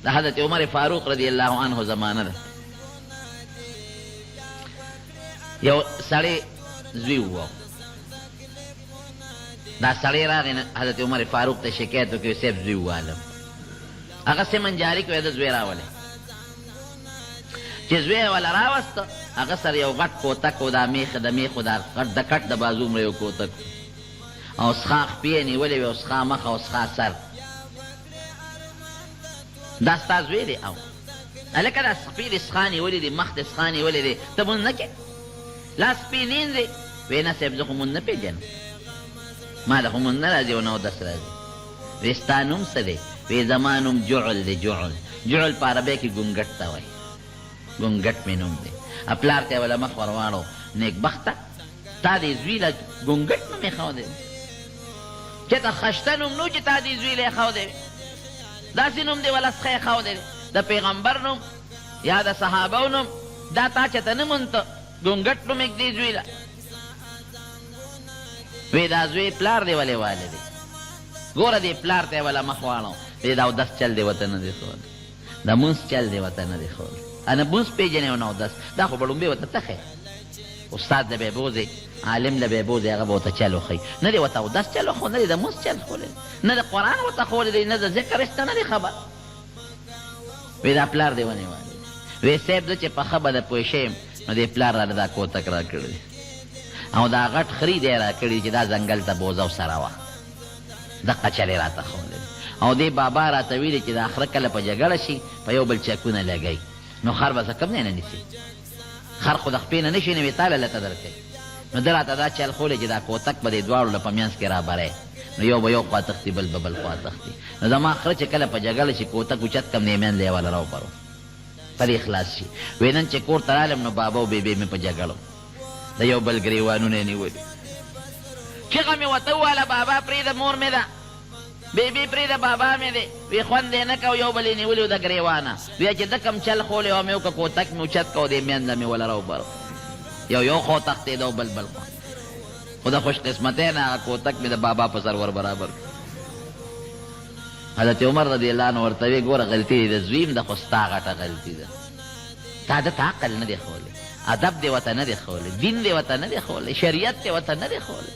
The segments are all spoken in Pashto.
د حضرت عمر فاروق رضی الله عنه زمانه ده. یو سړی زوی وو، دا سړی راغی حضرت عمر فاروق ته شکایت وکړي صاحب زوی ووالم. هغه سمنجاري کې د زوی راولې، چې زوی یې وله راوسته، هغه سره یو غټ کوتک و، دا میخ د میخو دا غټ د کټ د بازو مره یو کوتک او سخا خپې یې نیولې وې او سخا مخ او سخا سر. دا ستا زوی دی؟ او هلکه دا سپي دې سخا نیولې دي، مخ دې سخا نیولې دی، ته مونځ نه کوې؟ لا سپي نین دی؟ وی نه صاحب زه خو مونځ نه پېژنم، ما له خو مونځ نه راځي او نه اودس راځي. وی ستا نوم څه دی؟ وی زما نوم جعل دی. جعل جعل په عربۍ کې ګونګټ ته وایي، ګونګټ مې نوم دی. پلار ته یې وله مخ ور واړو، نیکبخته تا دې زوی له ګونګټ نوم ایښودی دی، چې ته خشته نوم نو چې تا دې زوی له ایښودی وي، داسې نوم دې وله څخه ایښودی دی. د پیغمبر نوم یا د صحابو نوم دا تا چېته نه مونته، ګونګټ نوم ایږدې زوی له. وی دا زوی پلار دې ولې والی دی؟ ګوره دې پلار ته یې وله مخ واړو، وی دا اودس چل دې ورته نه دی ښولی، د مونځ چل دې ورته نه دی ښولی، نه مونځ پېژنې او نه اودس. دا خو به لومبې ورته تخی، استاد له به یې بوځې، عالم له به یې بوځې، هغه به ورته چل وښیي. نه دې ورته اودس چل وښو، نه دې د مونځ چل ښولی، نه د قرآن ورته ښولی دی، نه د ذکر استه نه دی خبر. وی دا پلار دې ونیوالی. وی صاحب زه چې په ښه بده پوه شیم نو دې پلار راله دا کوتک را کړی دی او دا غټ خري دی را کړي چې دا ځنګل ته بوزه او سره وه، دقه چلې راته ښولی او دې بابا راته ویلي چې دا خره کله په جګړه شي په یو بل چکونه لګوي نو خر به څه کوم ځای نه نیسي، خر خو د خپې نه نه شي نو وی تاله لته درکوي. نو ده راته دا چل ښولی چې دا کوتک به دې دواړو له په منځ کې رابری، نو یو به یو خوا تښتي بل به بل خوا تښتي. نو زما خره چې کله په جګړه شي کوتک اوچت کم دی منځ یې واله راوبرو په دې خلاص شي. وی نن چې کور ته رالم نو بابا او بیبې مې په جګړو د یو بل ګریوانونه یې نیولي. چغه مې ورته وواله بابا پرېږده مور مې ده، بیبي پرېږده بابا مې دی. وی خوند یې نه کو، یو بل یې نیولي و د ګریوانه. وی چې ده کوم چل ښولی و مې وکړه کوتک مې اوچت کو دې منځه مې وله راوبرو، یو خوا تښتېده او بل خوا. خو د خوش قسمتۍ نه هغه کوتک مې د بابا په سر ور برابر کړ. حضرت عمر رضی الله عنه ورته وی ګوره غلطي دی د زوی م ده خو ستا غټه غلطي ده، تا ده ته عقل نه دی ښولی، ادب دې ورته نه دی ښولی، دین دې ورته نه دی ښولی، شریعت دې ورته نه دی ښولی.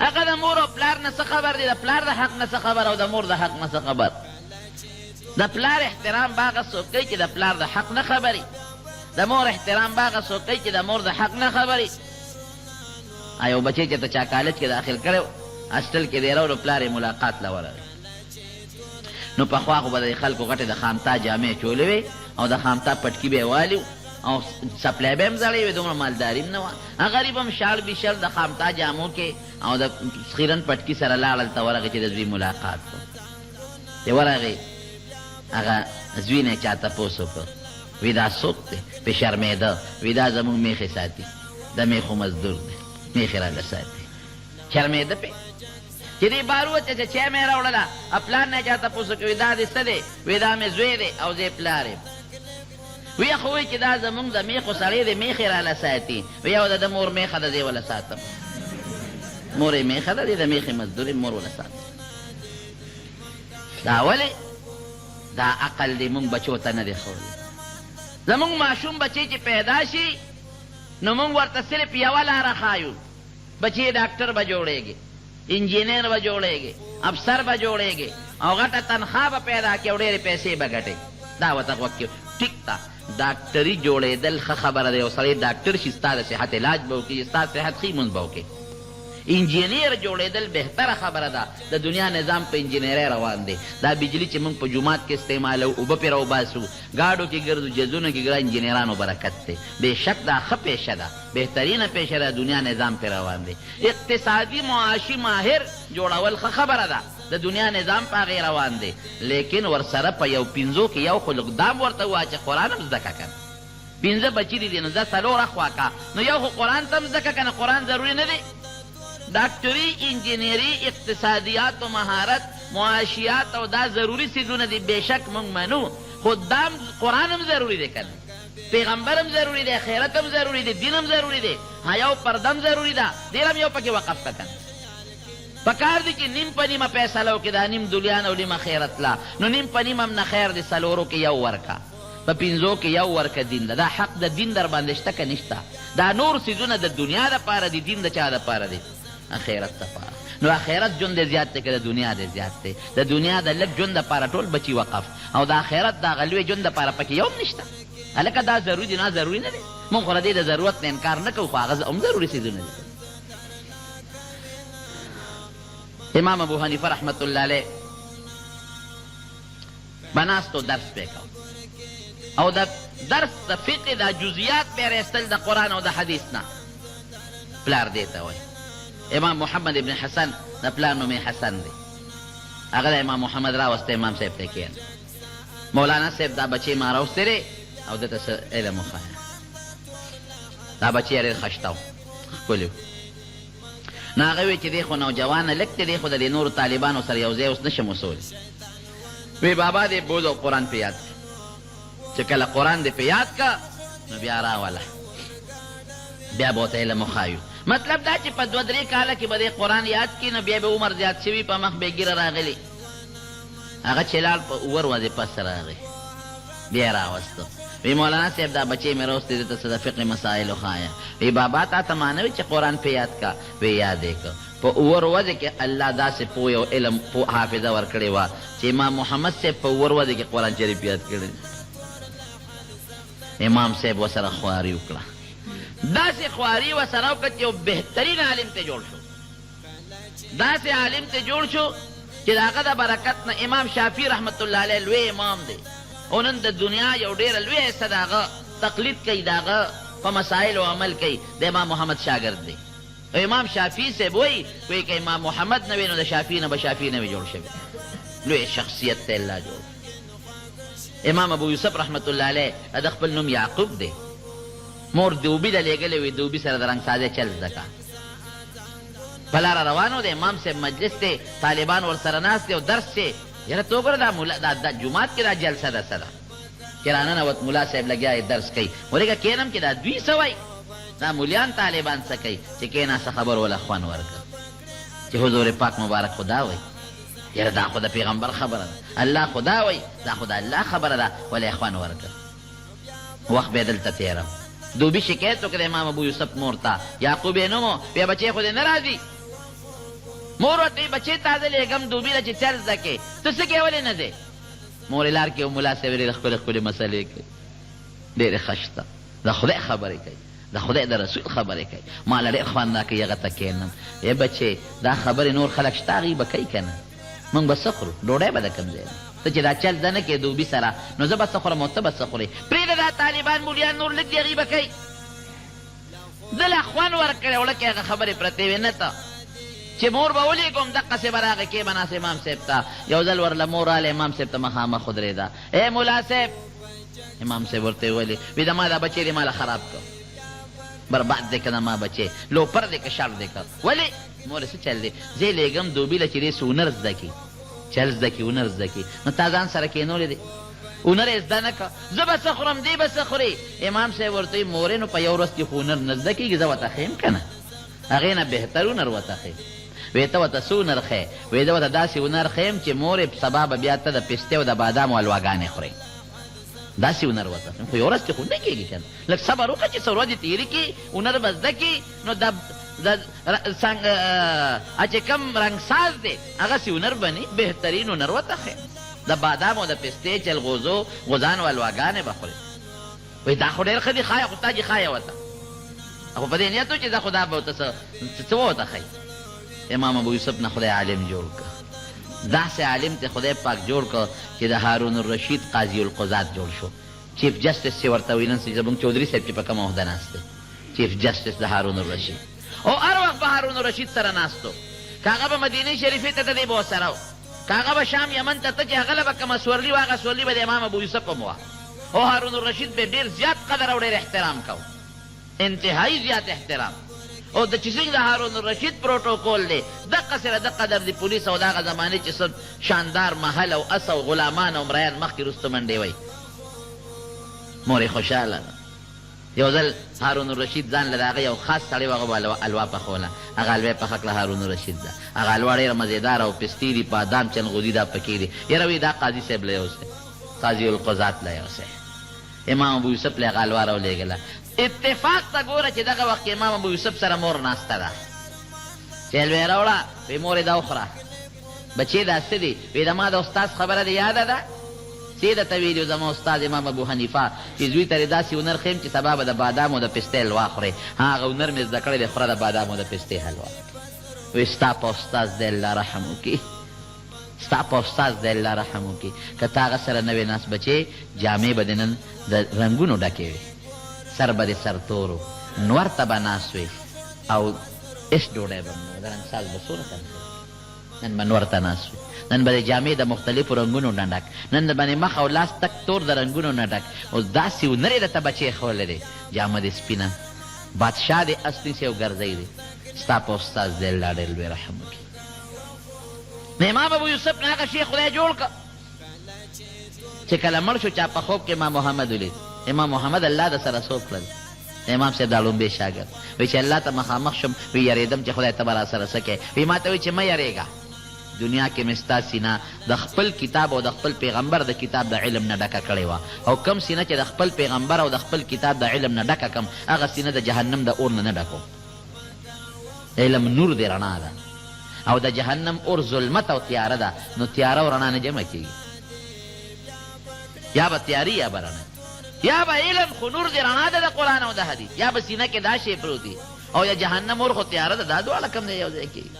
هغه د مور او پلار نه څه خبر دی، د پلار د حق نه څه خبر او د مور د حق نه څه خبر. د پلار احترام به هغه څوک کوي چې د پلار د حق نه خبري، د مور احترام به هغه څوک کوي چې د مور د حق نه خبري. یو بچی چې ته چا کالج کې داخل کړی و، هاسټل کې دی راوړو، پلار یې ملاقات له ورغی. نو پخوا خو به د خلکو غټې د خامتا جامې چولې وې او د خامتا پټکي به یې والي او سپلی به هم زړې وې، دومره مالداري هم نه وه. غریب هم شال بیشل د خامتا جامو کې او د خیرن پټکي سره لاړل ته ورغی چې د زوی ملاقات کړو. چې ورغی هغه زوی نه چا تپوس وکړ، وی دا څوک دی؟ پې شرمېده، وی دا زمونږ میخې ساتي، د میخو مزدور دی، میخې راله ساتي. شرمېده پې چې دې بار ووته چې چای مې راوړله، پلار نه چا تپوس وکړ، وی دا دې څه دی؟ وی دا مې زوی دی او زه یې پلار یم. وی خو وی چې دا زمونږ د میخو سړی دی، میخې راله ساتي. وی او د مور میخه ده دې وله ساتم، مور یې میخه ده، دې د میخې مزدور یې مور وله ساتم. دا ولې؟ دا عقل دی مونږ بچو ته نه دی ښولی. زمونږ ماشوم بچی چې پیدا شي نو مونږ ورته صرف یوه لاره ښایو، بچی ډاکټر به جوړېږي، انجینیر به جوړېږي، افسر به جوړېږي او غټه تنخوا به پیدا کړي او ډېرې پیسې به ګټې. دا ورته غوږ کړي. ټیک ده، ډاکټري جوړېدل ښه خبره ده، یو سړی ډاکټر شي ستا د صحت علاج به وکړي، ستا صحت ښي مونځ به وکړي. انجینیر جوړېدل بهتره خبره ده، د دنیا نظام په انجینرۍ روان دی. دا بجلی چې موږ په جومات کې استعمالوو، اوبه پرې راوباسو، ګاډو کې ګرځو، جزونو کې ګرځو، انجینرانو برکت دی. بېشک دا ښه پیشه ده، بهترینه پیشه ده، دنیا نظام پرې روان دی. اقتصادي معاشي ماهر جوړول ښه خبره ده، د دنیا نظام په هغې روان دی. لیکن ورسره په یو پنځو کې یو خو اقدام ورته واچه، قرآن هم زده که که. پنځه بچي دي نو زه څلور اخوا که، نو یو خو قرآن ته هم زده که که نه، قرآن ضروري نه دی. ډاکټري، انجینري، اقتصادیات و مهارت، معاشیات او دا ضروري څیزونه دي، بېشک موږ منو، خو دا قرآن هم ضروري دی که نه، پیغمبر هم ضروري دی، خیرت هم ضروري دی، دین هم ضروري دی، حیا او پرده هم ضروري ده. دې هم یو پکې وقف که که نه. پکار دی چې نیم په نیمه فیصله وکړي دا نیم دولیان او نیمه خیرت لا نو نیم په نیمه هم نه خیر دی څلورو کې یو ورکه په پنځو کې یو ورکه دین ده دا حق د دین در باندې شته که نشته دا نور څیزونه د دنیا دپاره دي دین د چا دپاره دی اخرت دپاره نو اخرت ژوند دی زیات دی که د دنیا دی زیات دی د دنیا د لږ ژوند دپاره ټول بچي وقف او د اخرت د هغه لوی ژوند دپاره پکې یو هم نشته هلکه دا ضروري دی نه ضروري نه دی مونږ خو د دې د ضرورت نه انکار نه کوو خو هغه هم ضروري څیزونه دي امام ابو حنیفه رحمت الله علیه بناستو درس پې کو او د درس د فقه د جزئیات پې رایستل د قرآن او د حدیث نه پلار دې ته وایي امام محمد ابن حسن د پلار نوم حسن دی هغه د امام محمد راوسته امام صاحب ته کېن مولانا صاحب دا بچی ما راوستی دی او دته څه علم وښایه دا بچی ډېر ښه و ښکلي نو هغه وی چې دی خو نوجوانه لږ دی خو د دې نورو طالبانو سره یو ځای اوس نشم وسولی وی بابا دې بوز او قرآن په یاد چې کله قرآن دې په یاد که نو بیا راوله بیا به ورته علم وښایو مطلب دا چې په دوه درې کاله کې به دې قرآن یاد کړي نو بیا به عمر زیات شوي په مخ به یې ږیره راغلي هغه چې لاړ په اوور ورځې پس راغی بیا یې راوسته وی مولانا صاحب دا بچی مې راوستی دې ته څه د فقه مسایل وښایه وی بابا تا ته ما نه وي چې قرآن په یاد کا وی یاد یې که په اوور ورځې کې الله داسې پوه او علم حافظه ورکړې وه چې امام محمد صاحب په اوور ورځې کې قرآن شریف یاد کړی امام صاحب ورسره خواري وکړه داسې خواري ورسره وکړه چې یو بهترین عالم ته جوړ شو داسې عالم ته جوړ شو چې د هغه د برکت نه امام شافعي رحمت الله علیه لوی امام دی او نن د دنیا یو ډېره لوی حصه د هغه تقلید کوي د هغه په مسایلو عمل کوي د امام محمد شاګرد دی امام شافعي صاحب وایي که امام محمد نه وي نو د شافعي نه به شافعي نه وي جوړ شوی لوی شخصیت ته الله جوړ امام ابو یوسف رحمت الله علیه د خپل نوم یعقوب دی مور دوبي د لېږلی وي دوبي سره د رنګسازۍ چل زده که په لاره روانو د امام صاحب مجلس دی طالبان ورسره ناست دی او درس دی یاره ته وګوره دا جومات کې دا جلسه ده څه ده چې راننوت ملا صاحب لګیا یې درس کوي ورېږه کښېنم چې دا دوی څه وایي دا مولیان طالبان څه کوي چې کښېناسته خبر وله خوند ورکړه چې حضور پاک مبارک خدا وایي یاره دا خو د پیغمبر خبره ده الله خدا وایي دا خو د الله خبره ده ولې یې خوند ورکړه وخت به یې دلته تېره دوبي شکایت وکړه امام ابو یوسف مور ته یعقوب یې نوم و بیا بچی خو دې نه راځي مور ورته بچی تازه لېږم دوبي له چې چل زده کې ته څه کې ولې نه دی مور یې لار کې ملا صاحب ډېرې ښکلې ښکلې مسلې کوي ډېرې ښه شته د خدای خبرې کوي د خدای د رسول خبرې کوي ما له ډېر خوند راکوي هغه ته کښېنم ای بچې دا خبرې نور خلک شته هغوی به کوي که نه موږ به څه خورو ډوډۍ به د کوم ځای نه ته چې دا چل زده نه کې دوبي سره نو زه به څه خورم او ته به څه خورې پرېږده دا طالبان مولیان نور لږ دي هغوی به کوي ده لا خوند ورکړی وړه کې هغه خبرې پرتې وې نه ته چې مور به ولیږم دقسې به راغې کې به ناست امام صاحب ته یو ځل ورله مور راله امام صاحب ته مخامخ ودرېده ای ملا صاحب امام صاحب ورته یې ولې وي د ما دا بچی دې ماله خراب کړ برباد دی که د ما بچی لوپر دی که شر دی که ولې مور څه چل دی زه یې لېږم دوبي له چې دې څه هنر زده کړي چل زده کړي هنر زده کړي نو تا ځان سره کښېنولی دی هنر یې زده نه که زه به څه خورم دی به څه خورې امام صاحب ورته وایي مورې نو په یو ورځ کې خو هنر نه زده کېږي زه ورته ښیم که نه هغې نه بهتر هنر ورته ښیم وی ته ورته څه هنر ښیې وی زه ورته داسې هنر ښیم چې مورې سبا به بیا ته د پستې او د بادامو حلواګانې خورې داسې هنر ورته ښیم خو یو ورځ کې خو نه کېږي که نه لږ صبر وکړه چې څه ورځې تېرې کړي هنر به زده کړي نو چې کوم رنګساز دی هغسې هنر به نه بهترین هنر ورته ښیم د بادام او د پستې جلغوزو غوزانو حلواګانې به خورې وی دا خو ډېر ښه دي ښایه خو تا چې ښایه ورته خو په دې نیت و چې دا خو دا به ورته څه ورته ښایي امام ابو یوسف نه خدای عالم جوړ که داسې عالم ته خدای پاک جوړ که چې د هارون الرشید قاضي القضات جوړ شو چیف جسټس چې ورته وایي نن زموږ چودري صاحب چې په کومه عهده ناست دی چیف جسټس د هارون الرشید او هر وخت به هارون الرشید سره ناست و که هغه به مدینې شریفې ته دی به ورسره و که هغه به شام یمن ته ته چې هغه له به کومه سورلي و هغه سورلي به د امام ابو یوسف هم وه او هارون الرشید به ډېر زیات قدر او ډېر احترام کو انتهایی زیات احترام او د چې څنګه د هارون الرشید پروټوکول دی دقه سره د قدر د پولیس او د هغه زمانې چې څه شاندار محل او اس او غلامان او مریان مخکې وروسته منډې وی مور یې خوشحاله ده یو ځل هارون الرشید ځان له د هغه یو خاص سړی و، هغه به الوا پخوله. هغه الوا یې پخه کړه هارون الرشید ده. هغه الوا ډېره مزېداره او پستې دي، بادام چنغودي دا پکې دي. یاره وایي دا قاضي صاحب له یوسئ، قاضي القضات له یوسئ. امام ابو یوسف له هغه الوا راولېږله. اتفاق ته ګوره چې دغه وخت امام ابو یوسف سره مور ناسته ده. چې الوا یې راوړه، وایي مور یې دا وخوره. بچې دا څه دي؟ وایي د ما د استاد خبره دې یاده ده؟ څه درته ویلي زما استاد امام ابو حنیفه چې زوی ته دې داسې هنر ښیم چې سبا به د بادامو د پستې حلوا خورې. هغه هنر مې زده کړی دی، خوره د بادامو د پستې حلوا. وایي ستا په استاد دی الله رحم وکړي، ستا په استاد دی الله رحم وکړي. که ته هغه سره نه وې ناست بچې، جامې به دې نن د رنګونو ډکې وې، سر به دې سرتور و، نور ته به ناست وې او هېڅ ډوډۍ به نه د رنګ ساز به څونه نن به نور ته ناست وې. نن به د جامې د مختلفو رنګونو نه ډک، نن د باندې مخ او لاس تک تور د رنګونو نه ډک. اوس داسې هنر یې درته بچې ښولی دی، جامه دې سپینه، بادشاه دې اس نیسي او ګرځی دی. ستا په استاذ دی الله ډېر لوی رحم وکړي. نو امام ابو یوسف نه هغه شی خدای جوړ کړه چې کله مړ شو، چا په خوب کې امام محمد ولید. امام محمد الله د سره څوک کړل؟ امام صاحب دا لومبې شاګرد. وایي چې الله ته مخامخ شم، وایي یارېدم چې خدای ته به را سره څه کوې. وایي ما ته وایي چې مه یارېږه، دنیا کې مې ستا سینه د خپل کتاب او د خپل پیغمبر د کتاب د علم نه ډکه کړې وه، او کم سینه چې د خپل پیغمبر او د خپل کتاب د علم نه ډکه کم، هغه سینه د جهنم د اور نه نه ډکو. علم نور دی، رڼا ده، او د جهنم اور ظلمت او تیاره ده. نو تیاره او رڼا نه جمع کېږي، یا به تیاري یا به رڼا، یا به علم خو نور دی، رڼا ده د قرآن او د حدیث، یا به سینه کې دا شی پروت دی، او یا جهنم اور خو تیاره ده. دا دواړه کم دی یو ځای کېږي.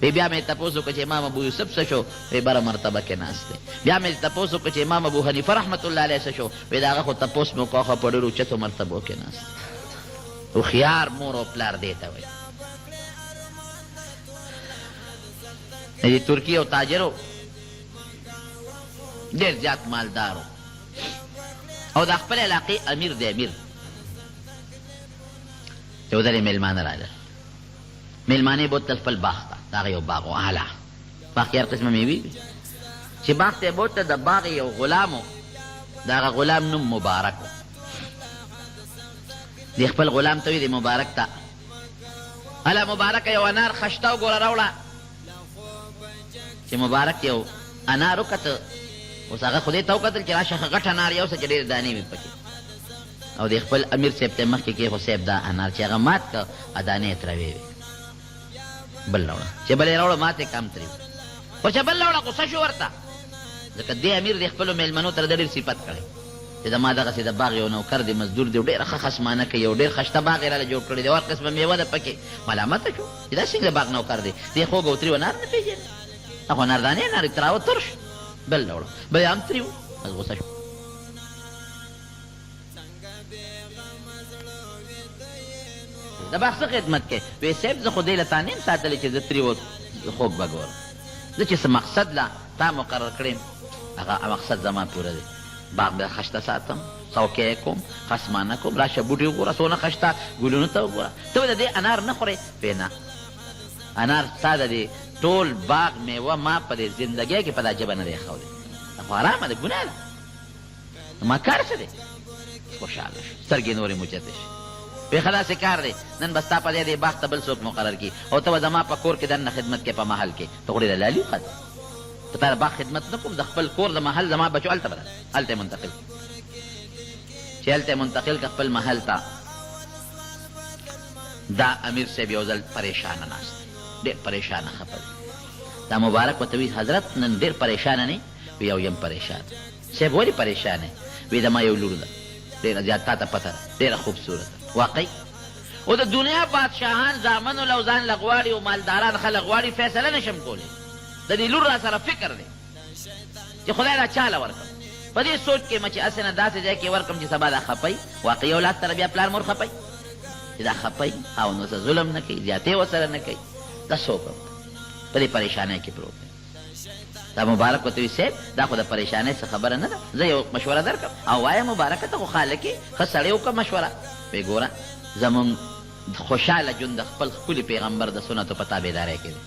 بیا مې تپوس وکړه چې امام ابو یوسف څه شو؟ وایي بره مرتبه کې ناست دی. بیا مې تپوس وکړه چې امام ابو حنیفه رحمت الله علیه څه شو؟ وایي د هغه خو تپوس مې وکړه، خو په ډېرو اوچتو مرتبو کې ناست. هوښیار مور او پلار دې ته وایي. د ترکي او تاجرو ډېر زیات مالدار و، او د خپل علاقې امیر دی. امیر یو ځل یې میلمانه راغلل، میلمانې بوتل خپل باغ ته، د هغه یو باغ و اعلی باغ کې هر قسمه مېوې وي. چې باغ ته یې بوتل، د باغ یو غلام و، د هغه غلام نوم مبارک و. د خپل غلام ته وایي د مبارک ته، هله مبارک یو انار خشته وګوره راوړه. چې مبارک یو انار وکته، اوس هغه خو دې ته وکتل چې راشه غټ انار یوسه چې ډېرې دانې وي پکې، او د خپل امیر صاحب ته مخکې کېښو، صاحب دا انار چې هغه مات کړه دانې یې تروې وې. بل راوړه، چې بل یې راوړه مات یې کم ترې وي، خو چې بل راوړه غوسه شو ورته، ځکه دې امیر د خپلو میلمنو ته د ډېر صفت کړی چې زما دغسې د باغ یو نوکر دی، مزدور دی، ډېره ښه خصمانه کوي، یو ډېر ښایسته باغ یې راله جوړ کړی دی، هر قسمه میوه ده پکې. ملامته شو چې دا څنګه باغ نوکر دی، دې خوږ او تریو انار نه پېژني، هغه اناردانې انار یې تراوه ترش. بل راوړه، بل یې هم تریو، بس غوسه شو. د باغ څه خدمت کوې؟ وایي صاحب زه خو دې له تا نیم ساتلی چې زه تریو خوږ به ګورم، زه چې څه مقصد له تا مقرر کړی هغه مقصد زما پوره دی. باغ به خشته ساتم، څوکۍ کوم، خصمانه کوم، راشه بوټي وګوره څونه خشته، ګلونو ته وګوره. ته د دې انار نه خورې؟ وایي نه، انار ستا د دې ټول باغ میوه ما په دې زندګۍ کې په دا ژبه نه دی ښودی، دا خو حرامه ده، ګناه ده، ما کار څه دی؟ خوشحاله شو، سترګې نورې موچتې شي. وایي ښه داسې کار دی، نن به ستا په دې باغ ته بل څوک مقرر کړي، او ته به زما په کور کې دننه خدمت کې په محل کې. ته خو ډېره لالي ښه ده، ته تا د باغ خدمت نه کوم، د خپل کور د محل زما بچو هلته به هلته یې منتقل، چې هلته یې منتقل که خپل محل ته. دا امیر صاحب یو ځل پریشانه ناست، ډېر پریشانه خفه دی. دا مبارک ورته وایي حضرت نن ډېر پریشانه نه یې؟ وایي یو یم پریشان. صاحب ولې پریشان یې؟ وایي زما یو لور ده، ډېره زیات تا ته پته ده، ډېره خوبصورت ده. واقعي او د دنیا بادشاهان زامن له ځان له غواړي او مالداران خلک غواړي، فیصله نشم کولی. د دې لور را سره فکر دی چې خدای را چاله ورکړم، په دې سوچ کې مې چې هسې نه داسې ځای کې ورکړم چې سبا دا خفی. واقعي اولاد سره بیا پلار مور خفی چې دا خفی او نو څه ظلم نه کوي، زیاتې ورسره نه کوي، دا څه وکړم؟ په دې پریشانۍ کې پروت دی. دا مبارک ورته وایي صاحب دا خو د پریشانۍ څه خبره نه ده، زه یو مشوره درکړم. او وایه مبارکه ته خو خالق یې، ښه سړی وکړه مشوره. وایي ګوره زمونږ خوشحاله ژوند د خپل ښکلي پیغمبر د سنتو په تابعدارۍ کې دی.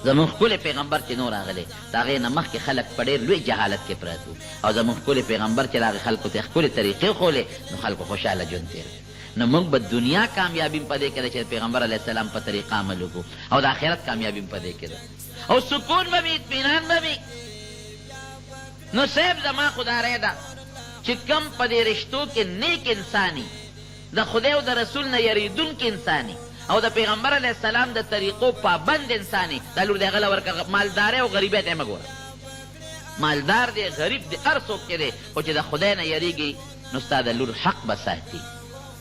زمونږ ښکلی پیغمبر چې نور راغلی د هغې نه مخکې خلک په ډېر لوی جهالت کې پراته او زمونږ ښکلی پیغمبر چې راغی خلکو ته ښکلې طریقې ښولې نو خلکو خوشحاله ژوند تېر نو موږ به دنیا کامیابي په دې کې ده چې پیغمبر علیه السلام په طریقه عمل وکړو او د آخرت کامیابي په دې کې ده او سکون به وي اطمینان به وي نو صاحب زما خدای ده چې کم په دې رشتو کې نیک انساني د خدای او د رسول نه یریدونکي انساني او د پیغمبر علیه السلام د طریقو پابند انساني دا لور د هغه له ورکه مالدارۍ او غریبۍ ته یې مه ګوره مالدار دی غریب دی هر څوک چې دی خو چې د خدای نه یریږي نو ستا د لور حق به ساتي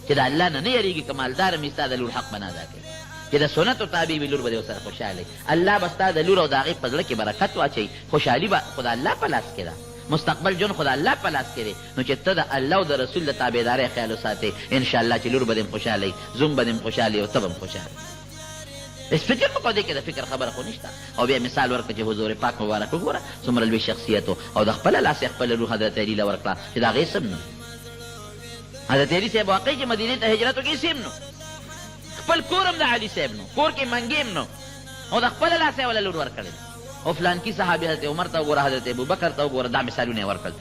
چې د الله نه نه یریږي که مالدار مې ستا د لور حق به نه ادا کوي چې د سنتو تابع وي لور به دې ورسره خوشحاله الله به ستا د لور او د هغې په زړه کې برکت واچوي خوشحالي به خو د الله په لاس کې ده مستقبل جون خو د الله په لاس کې دی نو چې ته د الله او د رسول د تابعدارۍ خیال وساتې انشاءالله چې لور به دې هم خوشحاله زوم به دې هم خوشحاله او ته به هم خوشحاله اس فکر په دې کې د فکر خبره خو نشته او بیا مثال ورکړه چې حضور پاک مبارک وګوره څومره لوی شخصیت او د خپله لاس یې خپله لور حضرت علي له ورکړه چې د هغې سم نو حضرت علي صاحب واقعي چې مدینې ته هجرت وکړي سیم نو خپل کور هم د علي صاحب نو کور کې منګې هم نو او د خپله لاس یې وله لور ورکړې او فلانکي صحابي حضرت عمر ته وګوره حضرت ابوبکر ته وګوره دا مثالونه یې ورکړل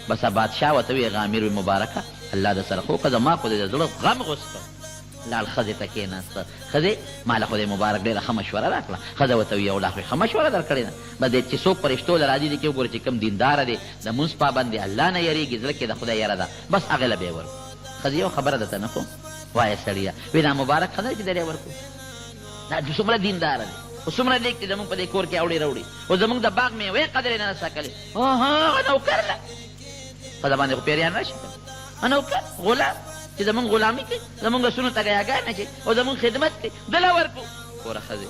بس بادشاه ورته ویې غامر وي مبارکه الله د سره خو که زما خو د زړه غم غوسته لاړ ښځې ته کېناسته ښځې ما له خدای مبارک ډېره ښه مشوره راکړه ښځه ورته وي یو لا خو ښه مشوره در کړې ده بس دی چې څوک په رشتو له راځي دی کې وګوره چې کوم دینداره دی د مونځ پابند دی الله نه یریږي زړه کې د خدای یره ده بس هغې له به یې ورکړو ښځې یو خبره درته نه کوم وایه سړیه وایي دا مبارک ښه ده چې در یې ورکړو دا څومره دینداره دی او څومره نیک دی زمونږ په دې کور کې اوړې راوړي او زمونږ د باغ میوې قدر یې نه ساکلې هغه نوکر ده ښځه باندې خو پیریان راشي که نوکر غلام چې زمونږ غلامي کوي زمونږ سونو ته ګیاګانې چې او زمونږ خدمت کوي دله ورکړو ګوره ښځې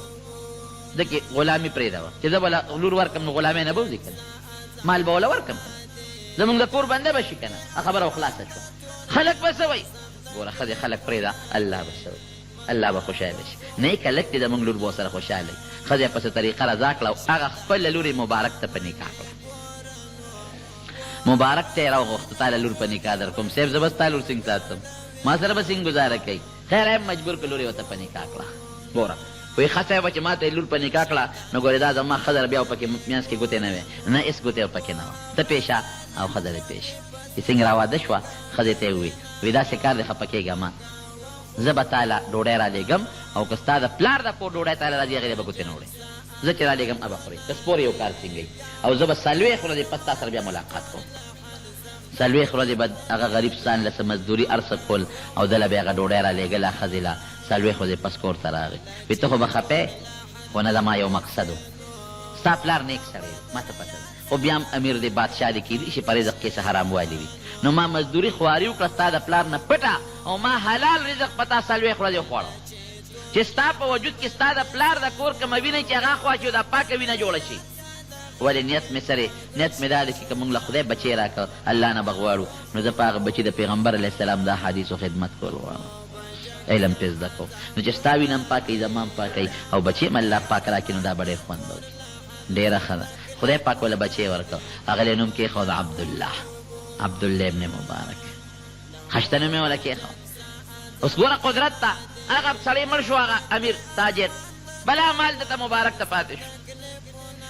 ده کې غلامي پرېږده وه چې زه به لور ورکړم نو غلامۍ نه به وځي که نه مال به وله ورکړم زمونږ د کور بنده به شي که نه خبره خلاصه شوه خلک به څه وایي ګوره ښځې خلک پرېږده الله به څه وایي الله به خوشحاله شي نیک هلک دی زمونږ لور به ورسره خوشحاله وي ښځې په څه طریقه رضا کړه او هغه خپله لور یې مبارک ته په نکاح کړه مبارک ته یې راوغوښته تا له لور په نکاح در کوم صاحب زه به ستا لور څنګه ساتم ما سره به څنګه ګزاره کوي خیر هم مجبور کړه لور یې ورته په نکاح کړه ګوره وایي ښه صاحبه چې ما ته یې لور په نکاح کړه نو ګورې دا زما ښځه بیا پکې منځ کې ګوتې نه وې نه هېڅ ګوتې پکې نه وه ته پیشه او ښځه دې پیش چې څنګه راواده شوه ښځې ته یې ووایي وایي داسې کار دی خفه کېږه ما زه به تا له ډوډۍ رالیږم او که ستا د پلار د کور ډوډۍ تا له راځي هغې به ګوتې نه وړې زه چې رالیږم هغه خورې که سپور یو کار څنګه او زه به څلوېښت ورځې پس تا سره بیا ملاقات کوم څلوېښت ورځې به هغه غریب ستان له څه مزدوري هر څه کول او دله به یې هغه ډوډۍ رالیږله ښځې له څلوېښت ورځې پس کور ته راغی وایي ته خو به خفې خو نه زما یو مقصد و ستا پلار نیک سړی ما ته پته ده خو بیا هم امیر دی بادشاه دی کیدای شي په رزق کې څه حراموالی وي نو ما مزدوري خواري وکړه ستا د پلار نه پټه او ما حلال رزق په تا څلوېښت ورځې خوړه چې ستا په وجود کې ستا د پلار د کور کومه وینه چې هغه خواچي دا پاکه وینه جوړه شي ولې نیت مې سره نیت مې دا دی چې که موږ له خدای بچی راکړه الله نه به غواړو نو زه په هغه بچي د پیغمبر علیه السلام دا حدیثو خدمت کول غواړم علم پې زده کوو نو چې ستا وینه هم پاکوي زما هم پاکوي او بچي هم الله پاک راکړي نو دا به ډېر خوند وکړي ډېره ښه ده خدای پاک وله بچی ورکړه هغه یې نوم کېښود عبدالله ابن مبارک خشته نوم یې وله کېښود اوس ګوره قدرت ته هغه سړی مړ شو هغه امیر تاجر بلا مال دته مبارک ته پاتې شو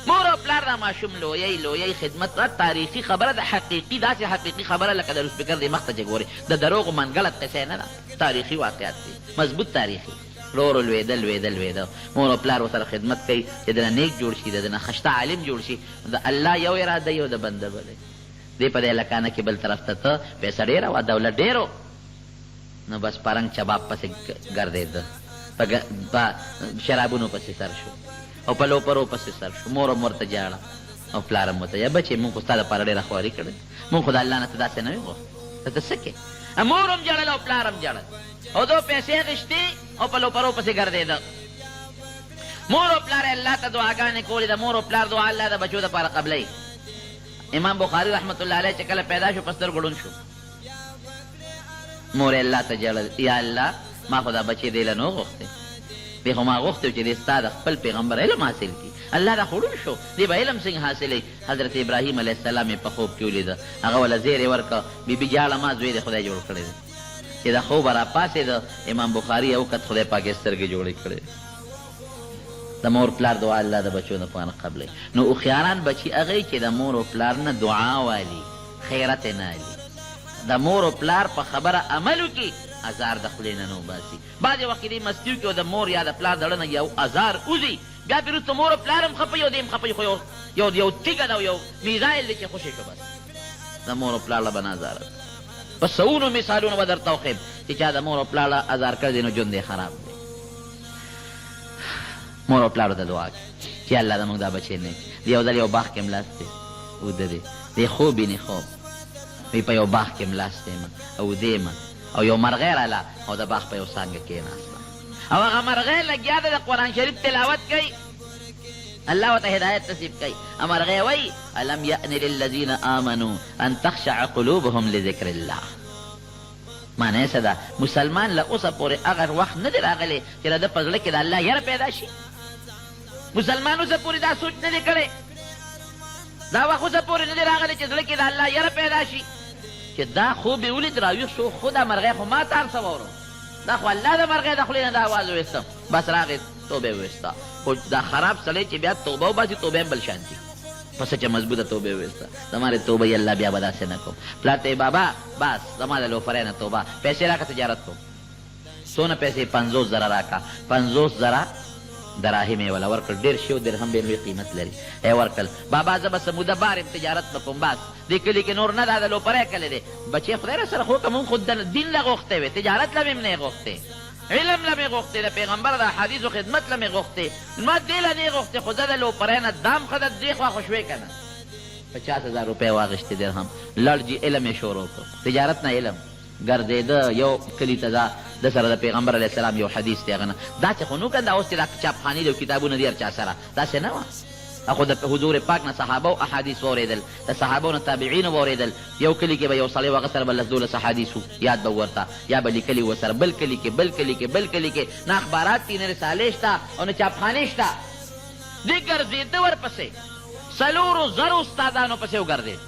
مور او پلار دا ماشوم لویی خدمت دا تاریخي خبره ده حقیقي داسې حقیقي خبره لکه د روسپیکر دې مخ ته چې ګورې د دروغو منګلت قصې نه ده تاریخي واقعات دي مضبوط تاریخي ورو لوېده مور او پلار ورسره خدمت کوي چې دنه نیک جوړ شي د دنه خشته عالم جوړ شي د الله یو اراده یو د بنده بله دې په دې لکانه کې بل طرف ته ته پیسه ډېره وه دولت ډېرو نو بس پرنګ چباب پسې ګرځېده په شرابونو پسې سر شو او په لوپرو پسې سر شو مور هم ورته جاړه او پلار هم ورته بچې مونږ خو ستا دپاره ډېره خواري کړې مونږ خو د الله نه ته داسې نه وې غوښتې ته څه کې مور هم جړل او پلار هم جړل او دو پیسې اخېستې او په لوپرو پسې ګرځېده مور او پلار الله ته دعاګانې کولې د مور او پلار دعا الله د بچو دپاره قبلوي امام بخاري رحمت الله علیه چې کله پیدا شو په سترګو ړوند شو مور الله ته جړل یا الله ما خو دا بچې دی له نو غوښتې دی خو ما غوښتې چې دی ستا د خپل پیغمبر علم حاصل کړي الله دا خو ړوند شو دی به علم څنګه حاصلوي حضرت ابراهیم علیه السلام یې په خوب کې ولیده هغه وله زیر یې ورکړه بیبي جاړه ما زوی دی خدای جوړ کړی دی چې د خوبه راپاڅېده امام بخاري یې وکت خدای پاک یې سترګې جوړې کړې د مور پلار دعا الله د بچو دپاره قبلوي. نو هوښیاران بچي هغه چې د مور او پلار نه دعا والي، خیرت یې نه الي، د مور او پلار په خبره عمل وکړي، ازار د خولې نه نه وباسي. بعضې وخت کې دې مستي وکړي او د مور یا د پلار د زړه نه یو ازار وځي، بیا پرې وروسته مور او پلار هم خفه یو دی هم خفه خو یو تیږه ده او یو میزایل دی چې خوشې شو بس د مور او پلار له به نه ازار. په سوونو مثالونه به درته وښیم چې چا د مور او پلار له ازار کړی دی نو ژوند یې خراب دی. مور او پلارو ته دعا کړي چې الله زموږ دا بچی نیک دی. یو ځل یو باغ کې ملاست دی اوده دی، دی خوب ویني خوب وی په یو باغ کې ملاست یم او دیم او یو مرغۍ راله او د باغ په یو څانګه کېناسته او هغه مرغۍ لګیا ده د قرآن شریف تلاوت کوي، الله ورته هدایت نصیب کوي. مرغۍ وایي الم یأن للذین آمنوا ان تخشع قلوبهم لذکر الله. معنی څه ده؟ مسلمان له اوسه پورې هغه وخت نه دی راغلی چې د ده په زړه کې د الله یره پیدا شي. مسلمان اوسه پورې دا سوچ نه دی کړی، دا وخت اوسه پورې نه دی راغلی چې زړه کې د الله یره پیدا شي چې دا خوب یې ولید راویښ شو، خو دا مرغۍ خو ما ته هر څه واورم، دا خو الله د مرغۍ د خولې نه دا اواز وویستم، بس راغې توبه یې وویسته. خو دا خراب سړی چې بیا توبه وباسي توبه هم بل شانتي پس چې مضبوطه توبه یې وویسته، زما د توبه یې الله بیا به داسې نه کوم. پلار ته بابا بس زما د لوفرۍ نه توبه، پیسې راکړه تجارت کوم. څونه پیسې؟ 50,000 راکړه. 50,000 دراهم یې وله ورکړل، ډېر شي او درهم ډېر لوی قیمت لري، یې ورکړل. بابا زه به څه موده بار یم تجارت به کوم، بس دې کلي کې نور نه دا د لوپری کلی دی. بچې خدای را سره خو که مونږ خو دین له غوښتی وې، تجارت له مې نه غوښتی، علم له مې غوښتی، د پیغمبر د احادیثو خدمت له مې غوښتی، ما دې له نه غوښتی، خو زه د لوپری نه دام ښه ده دې خوا خو شوې که نه. 50,000 روپۍ واغېشتې درهم، لړ جي علم یې شروع کړ، تجارت نه علم ګرځېده. یو کلي ته ده د سره د پیغمبر علیه السلام یو حدیث دی هغه نه، داسې خو نو که دا اوس چې دا چاپخانې دي او کتابونه دي هر چا سره، داسې نه وه. خو د حضور پاک نه صحابه او احادیث واورېدل، د صحابو نه تابعینو واورېدل. یو کلي کې به یو سړی و هغه سره به 10-12 احادیث یاد به ورته، یا به لیکلي ورسره، بل کلي کې بل کلي کې بل کلي کې نه اخبارات دي نه رسالې شته او نه چاپخانې شته. دې ګرځېده ورپسې 4,000 استادانو پسې وګرځېد،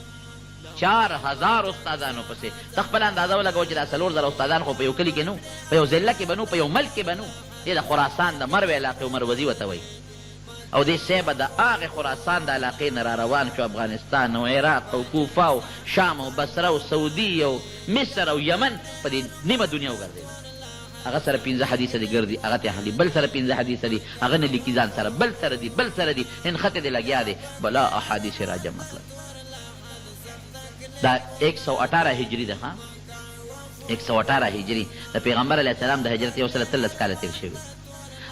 4,000 استادانو پسې. ته خپل اندازه ولګوه چې دا 4,000 استادان خو په یو کلي کې نو، په یو ضلع کې به نو، په یو ملک کې به نو. دې د خراسان د مروې علاقې و مروزي ورته وایي. او دې صیبه د هغې خراسان د علاقې نه را روان شو افغانستان او عراق او کوفه او شام او بصره او سعودي او مصر او یمن، په دې نیمه دنیا وګرځېد. هغه سره 15 حدیثه دي ګرځي، هغه ته اخلي، بل سره 15 حدیثه دي، هغه نه لیکي ځان سره، بل سره دي بل سره دي، هنخته دې لګیا دی، بلا احادیث یې را جمع کړل. دا 118 هجري ده، ها 118 هجري د پیغمبر علیه السلام د هجرت 113 کاله تېر شوي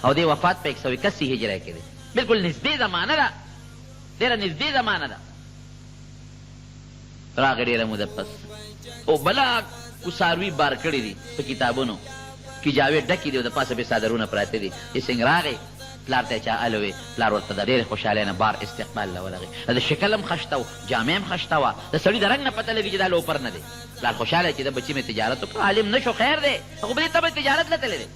او دې وفات په 181 هجري کې دی. بالکل نږدې زمانه ده، ډېره نږدې زمانه ده. راغې ډېره موده پس او بلا کوساروي بار کړي دي په کتابونو کې، جاوې ډکې دي او د پاسه پې څادرونه پراته دي. چې څنګه راغې پلار ته چا الوې، پلار ورته د ډېرې خوشحالۍ نه بار استقبال له ورغې. د شکل هم ښه و، جامې هم ښه وه، د سړي د رنګ نه پته لګي چې دا لوپر نه دی. پلار خوشحاله چې د بچي مې تجارت وکړو، عالم نه شو خیر دی، خو بلې ته به تجارت نه تللی دی،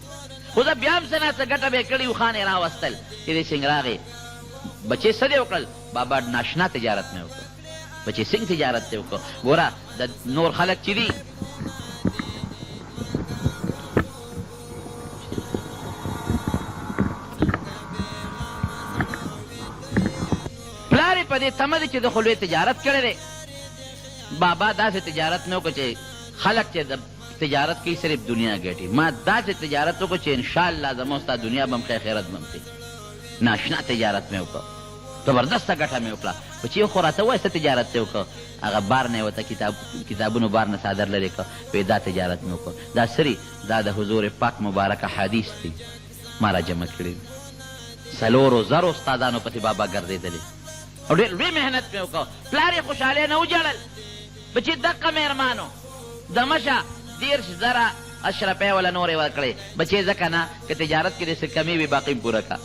خو زه بیا هم څه نه څه ګټه به یې کړي و، خان یې راوستل. چې دې څنګه راغې بچې څه دې وکړل؟ بابا ناشنا تجارت مې وکړ. بچې څنګه تجارت دې وکړو؟ ګوره د نور خلک چې دي پلار یې په دې تمه دی چې د خو لوی تجارت کړی دی. بابا داسې تجارت مې وکړو چې خلک چې د تجارت کوي صرف دنیا ګټي، ما داسې تجارت وکړو چې انشاءالله زما ستا دنیا به هم ښه خیرت به هم ښه. ناشنا تجارت مې وکړو، زبردسته ګټه مې وکړه. بچي خو راته ووایه څه تجارت دې وکړو؟ هغه بار نه یې ورته کتابونو بار نه څادر لرې کړه، وایي دا تجارت مې وکړو. دا سري دا د حضور پاک مبارک حدیث دی، ما را جمع کړي. 4,000 استادانو پسې بابا ګرځېدلې او ډېر لوی محنت مې وکړو. پلار یې خوشحالۍ نه وجړل. بچي دقه مهربانو د مشه 10,000 اشرفۍ وله نورې ورکړې. بچې ځکه نه که تجارت کې دې څه کمې وي باقي پوره کړه.